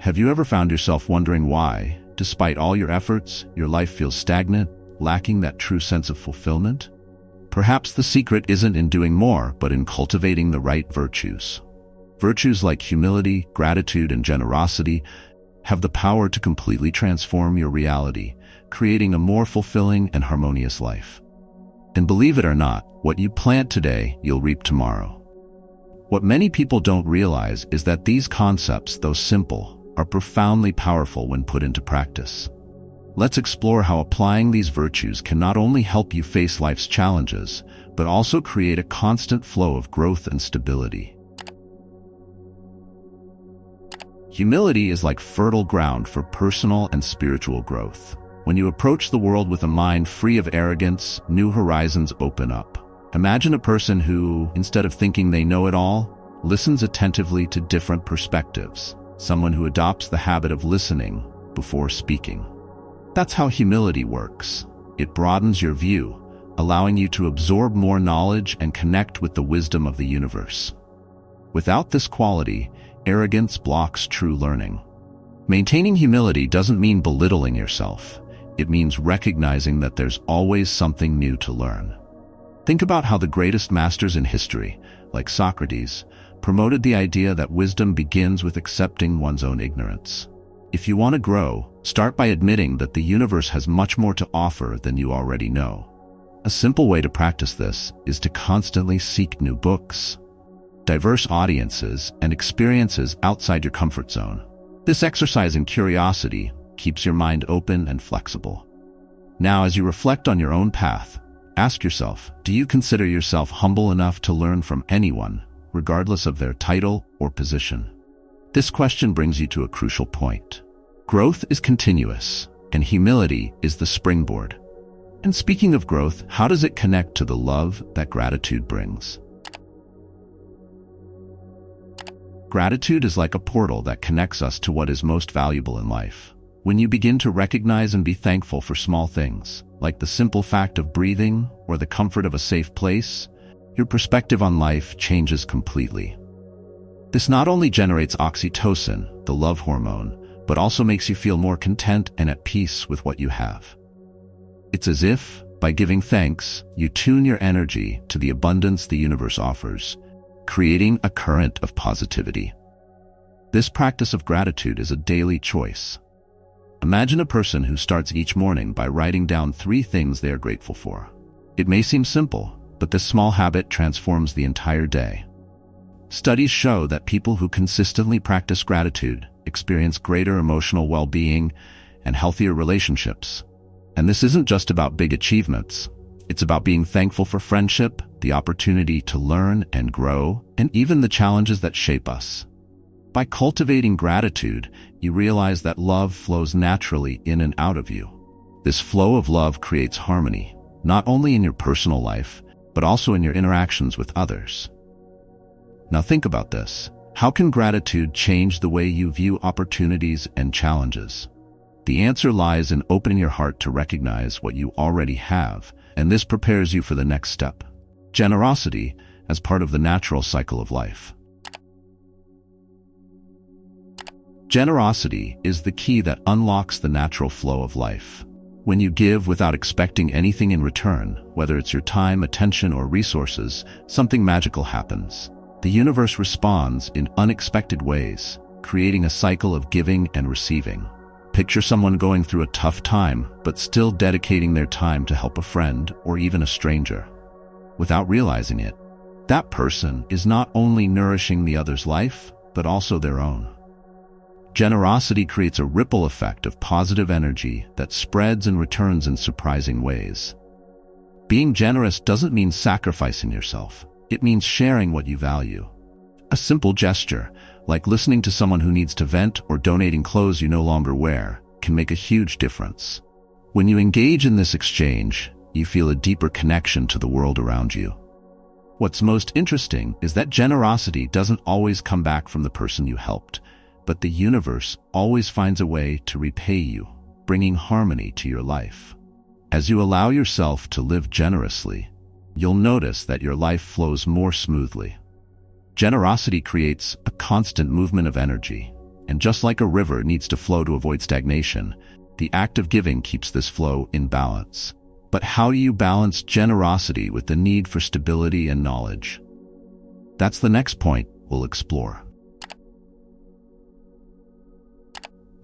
Have you ever found yourself wondering why, despite all your efforts, your life feels stagnant, lacking that true sense of fulfillment? Perhaps the secret isn't in doing more, but in cultivating the right virtues. Virtues like humility, gratitude, and generosity have the power to completely transform your reality, creating a more fulfilling and harmonious life. And believe it or not, what you plant today, you'll reap tomorrow. What many people don't realize is that these concepts, though simple, are profoundly powerful when put into practice. Let's explore how applying these virtues can not only help you face life's challenges, but also create a constant flow of growth and stability. Humility is like fertile ground for personal and spiritual growth. When you approach the world with a mind free of arrogance, new horizons open up. Imagine a person who, instead of thinking they know it all, listens attentively to different perspectives. Someone who adopts the habit of listening before speaking. That's how humility works. It broadens your view, allowing you to absorb more knowledge and connect with the wisdom of the universe. Without this quality, arrogance blocks true learning. Maintaining humility doesn't mean belittling yourself. It means recognizing that there's always something new to learn. Think about how the greatest masters in history, like Socrates, promoted the idea that wisdom begins with accepting one's own ignorance. If you want to grow, start by admitting that the universe has much more to offer than you already know. A simple way to practice this is to constantly seek new books, diverse audiences, and experiences outside your comfort zone. This exercise in curiosity keeps your mind open and flexible. Now, as you reflect on your own path, ask yourself, do you consider yourself humble enough to learn from anyone, regardless of their title or position? This question brings you to a crucial point. Growth is continuous, and humility is the springboard. And speaking of growth, how does it connect to the love that gratitude brings? Gratitude is like a portal that connects us to what is most valuable in life. When you begin to recognize and be thankful for small things, like the simple fact of breathing or the comfort of a safe place, your perspective on life changes completely. This not only generates oxytocin, the love hormone, but also makes you feel more content and at peace with what you have. It's as if, by giving thanks, you tune your energy to the abundance the universe offers, creating a current of positivity. This practice of gratitude is a daily choice. Imagine a person who starts each morning by writing down 3 things they are grateful for. It may seem simple, but this small habit transforms the entire day. Studies show that people who consistently practice gratitude experience greater emotional well-being and healthier relationships. And this isn't just about big achievements. It's about being thankful for friendship, the opportunity to learn and grow, and even the challenges that shape us. By cultivating gratitude, you realize that love flows naturally in and out of you. This flow of love creates harmony, not only in your personal life, but also in your interactions with others. Now think about this. How can gratitude change the way you view opportunities and challenges? The answer lies in opening your heart to recognize what you already have, and this prepares you for the next step. Generosity as part of the natural cycle of life. Generosity is the key that unlocks the natural flow of life. When you give without expecting anything in return, whether it's your time, attention, or resources, something magical happens. The universe responds in unexpected ways, creating a cycle of giving and receiving. Picture someone going through a tough time, but still dedicating their time to help a friend or even a stranger. Without realizing it, that person is not only nourishing the other's life, but also their own. Generosity creates a ripple effect of positive energy that spreads and returns in surprising ways. Being generous doesn't mean sacrificing yourself. It means sharing what you value. A simple gesture, like listening to someone who needs to vent or donating clothes you no longer wear, can make a huge difference. When you engage in this exchange, you feel a deeper connection to the world around you. What's most interesting is that generosity doesn't always come back from the person you helped, but the universe always finds a way to repay you, bringing harmony to your life. As you allow yourself to live generously, you'll notice that your life flows more smoothly. Generosity creates a constant movement of energy. And just like a river needs to flow to avoid stagnation, the act of giving keeps this flow in balance. But how do you balance generosity with the need for stability and knowledge? That's the next point we'll explore.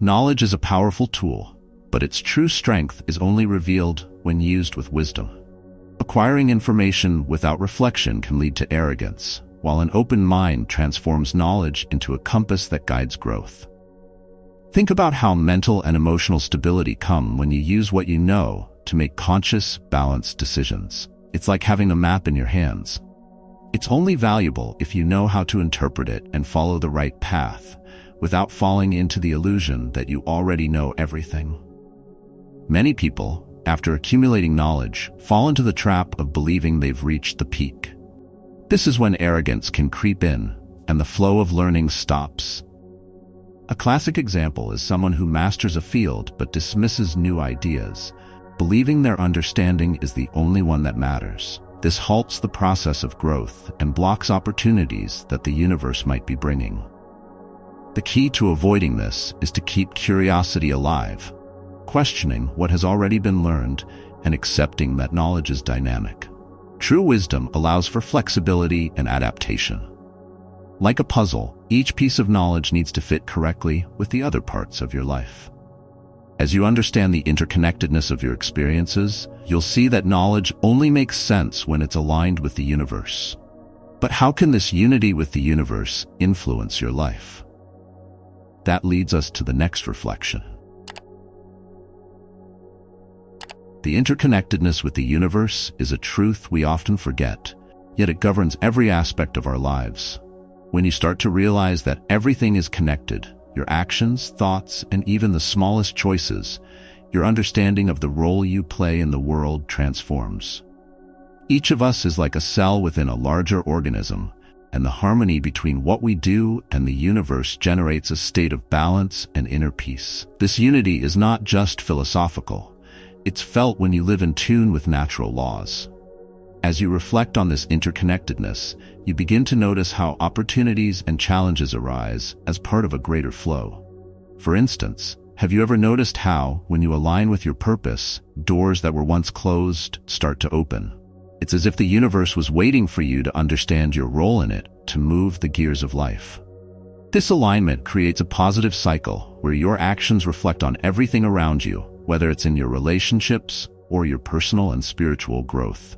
Knowledge is a powerful tool, but its true strength is only revealed when used with wisdom. Acquiring information without reflection can lead to arrogance, while an open mind transforms knowledge into a compass that guides growth. Think about how mental and emotional stability come when you use what you know to make conscious, balanced decisions. It's like having a map in your hands. It's only valuable if you know how to interpret it and follow the right path, without falling into the illusion that you already know everything. Many people, after accumulating knowledge, fall into the trap of believing they've reached the peak. This is when arrogance can creep in, and the flow of learning stops. A classic example is someone who masters a field but dismisses new ideas, believing their understanding is the only one that matters. This halts the process of growth and blocks opportunities that the universe might be bringing. The key to avoiding this is to keep curiosity alive, questioning what has already been learned and accepting that knowledge is dynamic. True wisdom allows for flexibility and adaptation. Like a puzzle, each piece of knowledge needs to fit correctly with the other parts of your life. As you understand the interconnectedness of your experiences, you'll see that knowledge only makes sense when it's aligned with the universe. But how can this unity with the universe influence your life? That leads us to the next reflection. The interconnectedness with the universe is a truth we often forget, yet it governs every aspect of our lives. When you start to realize that everything is connected, your actions, thoughts, and even the smallest choices, your understanding of the role you play in the world transforms. Each of us is like a cell within a larger organism, and the harmony between what we do and the universe generates a state of balance and inner peace. This unity is not just philosophical. It's felt when you live in tune with natural laws. As you reflect on this interconnectedness, you begin to notice how opportunities and challenges arise as part of a greater flow. For instance, have you ever noticed how, when you align with your purpose, doors that were once closed start to open? It's as if the universe was waiting for you to understand your role in it to move the gears of life. This alignment creates a positive cycle where your actions reflect on everything around you, whether it's in your relationships or your personal and spiritual growth.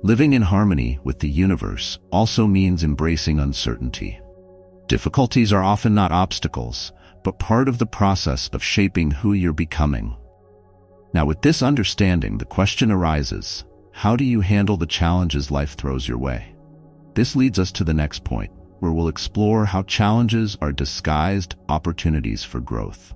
Living in harmony with the universe also means embracing uncertainty. Difficulties are often not obstacles, but part of the process of shaping who you're becoming. Now, with this understanding, the question arises, how do you handle the challenges life throws your way? This leads us to the next point, where we'll explore how challenges are disguised opportunities for growth.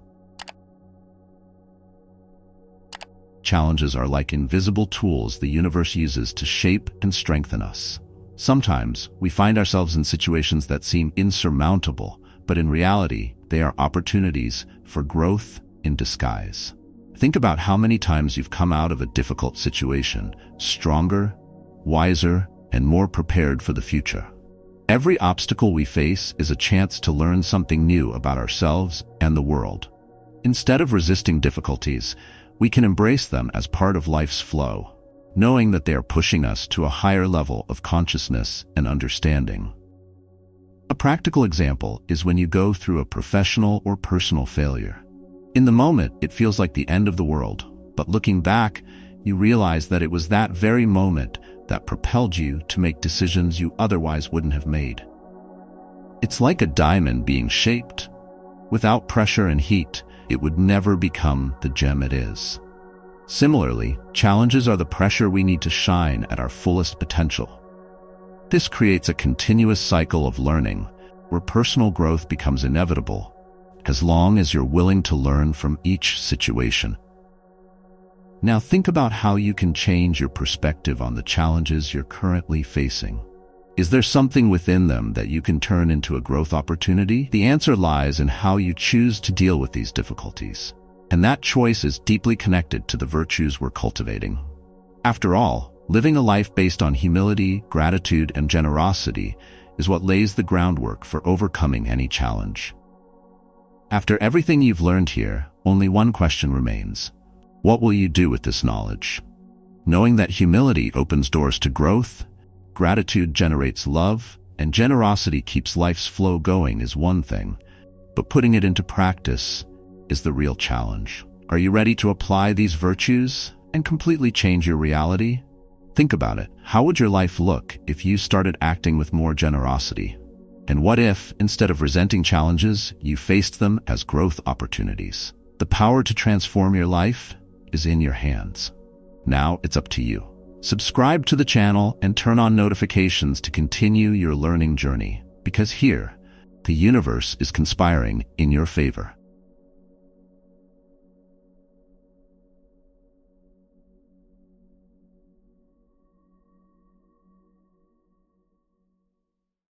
Challenges are like invisible tools the universe uses to shape and strengthen us. Sometimes we find ourselves in situations that seem insurmountable, but in reality, they are opportunities for growth in disguise. Think about how many times you've come out of a difficult situation, stronger, wiser, and more prepared for the future. Every obstacle we face is a chance to learn something new about ourselves and the world. Instead of resisting difficulties, we can embrace them as part of life's flow, knowing that they are pushing us to a higher level of consciousness and understanding. A practical example is when you go through a professional or personal failure. In the moment, it feels like the end of the world, but looking back, you realize that it was that very moment that propelled you to make decisions you otherwise wouldn't have made. It's like a diamond being shaped. Without pressure and heat, it would never become the gem it is. Similarly, challenges are the pressure we need to shine at our fullest potential. This creates a continuous cycle of learning, where personal growth becomes inevitable, as long as you're willing to learn from each situation. Now think about how you can change your perspective on the challenges you're currently facing. Is there something within them that you can turn into a growth opportunity? The answer lies in how you choose to deal with these difficulties. And that choice is deeply connected to the virtues we're cultivating. After all, living a life based on humility, gratitude, and generosity is what lays the groundwork for overcoming any challenge. After everything you've learned here, only one question remains. What will you do with this knowledge? Knowing that humility opens doors to growth, gratitude generates love, and generosity keeps life's flow going is one thing, but putting it into practice is the real challenge. Are you ready to apply these virtues and completely change your reality? Think about it. How would your life look if you started acting with more generosity? And what if, instead of resenting challenges, you faced them as growth opportunities? The power to transform your life is in your hands. Now it's up to you. Subscribe to the channel and turn on notifications to continue your learning journey, because here, the universe is conspiring in your favor.